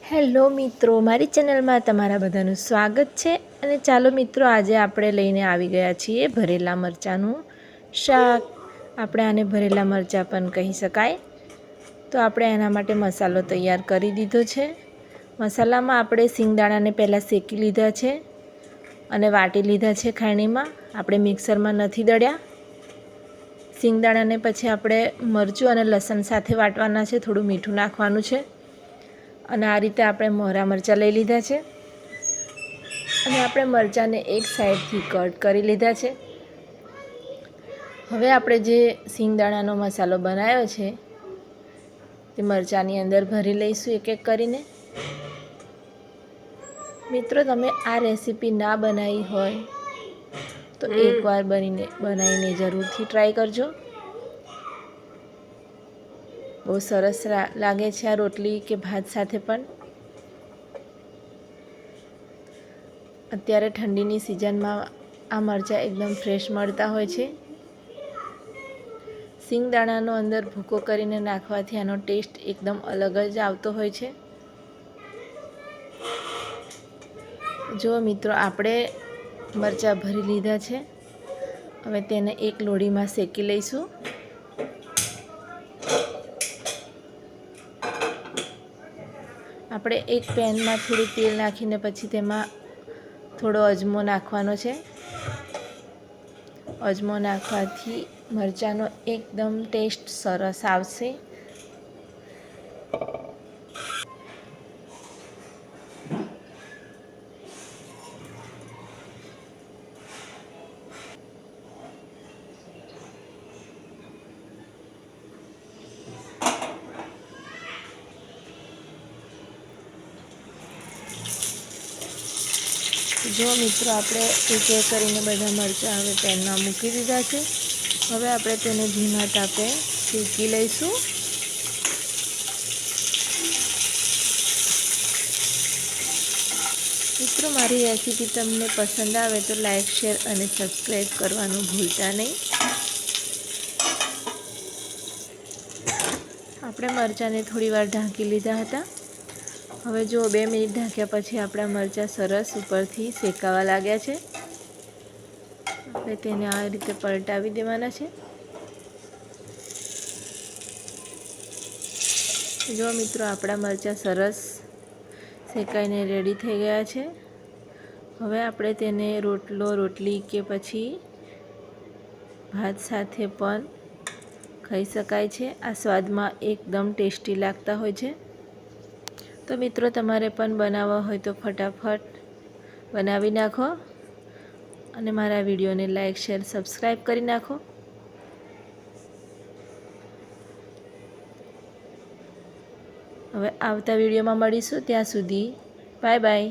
Hello મિત્રો, મારી ચેનલમાં તમારા બધાનું સ્વાગત છે। અને ચાલો મિત્રો, આજે આપણે લઈને આવી ગયા છીએ ભરેલા મરચાંનું શાક। આપણે આને ભરેલા મરચાં પણ કહી શકાય। તો આપણે એના માટે મસાલો તૈયાર કરી દીધો છે। મસાલામાં આપણે સિંગદાણાને પહેલાં શેકી લીધા છે અને વાટી લીધા છે ખાયણીમાં। આપણે મિક્સરમાં નથી દળ્યા। સિંગદાણાને પછી આપણે મરચું અને લસણ સાથે વાટવાના છે, થોડું મીઠું નાખવાનું છે। અને આ રીતે આપણે મોરા મરચાં લઈ લીધા છે અને આપણે મરચાંને એક સાઈડથી કટ કરી લીધા છે। હવે આપણે જે સિંગદાણાનો મસાલો બનાવ્યો છે તે મરચાંની અંદર ભરી લઈશું એક એક કરીને। મિત્રો, તમે આ રેસીપી ના બનાવી હોય તો એકવાર બનાવીને જરૂરથી ટ્રાય કરજો। બહુ સરસ લાગે છે આ રોટલી કે ભાત સાથે પણ। અત્યારે ઠંડીની સિઝનમાં આ મરચાં એકદમ ફ્રેશ મળતા હોય છે। સિંગદાણાનો અંદર ભૂકો કરીને નાખવાથી આનો ટેસ્ટ એકદમ અલગ જ આવતો હોય છે। જો મિત્રો, આપણે મરચાં ભરી લીધા છે। હવે તેને એક લોઢીમાં શેકી લઈશું। આપણે એક પેનમાં થોડું તેલ નાખીને પછી તેમાં થોડો અજમો નાખવાનો છે। અજમો નાખવાથી મરચાંનો એકદમ ટેસ્ટ સરસ આવશે। જો મિત્રો, આપણે એક એક કરીને બધા મરચાં હવે પેનમાં મૂકી દીધા છે। હવે આપણે તેને ધીમા તાપે શેકી લઈશું। મિત્રો, મારી રેસીપી તમને પસંદ આવે તો લાઈક, શેર અને સબસ્ક્રાઈબ કરવાનું ભૂલતા નહીં। આપણે મરચાંને થોડી વાર ઢાંકી લીધા હતા। હવે જો 2 મિનિટ ઢાંક્યા પછી આપણા મરચાં સરસ ઉપરથી શેકાવા લાગ્યા છે। આપણે તેને આ રીતે પલટાવી દેવાના છે। જો મિત્રો, આપણા મરચાં સરસ શેકાઈને રેડી થઈ ગયા છે। હવે આપણે તેને રોટલો, રોટલી કે પછી ભાત સાથે પણ ખાઈ શકાય છે। આ સ્વાદમાં એકદમ ટેસ્ટી લાગતા હોય છે। તો મિત્રો, તમારે પણ બનાવવા હોય તો ફટાફટ બનાવી નાખો અને મારા વિડીયોને લાઈક, શેર, સબસ્ક્રાઈબ કરી નાખો। હવે આવતા વિડીયોમાં મળીશું, ત્યાં સુધી બાય બાય।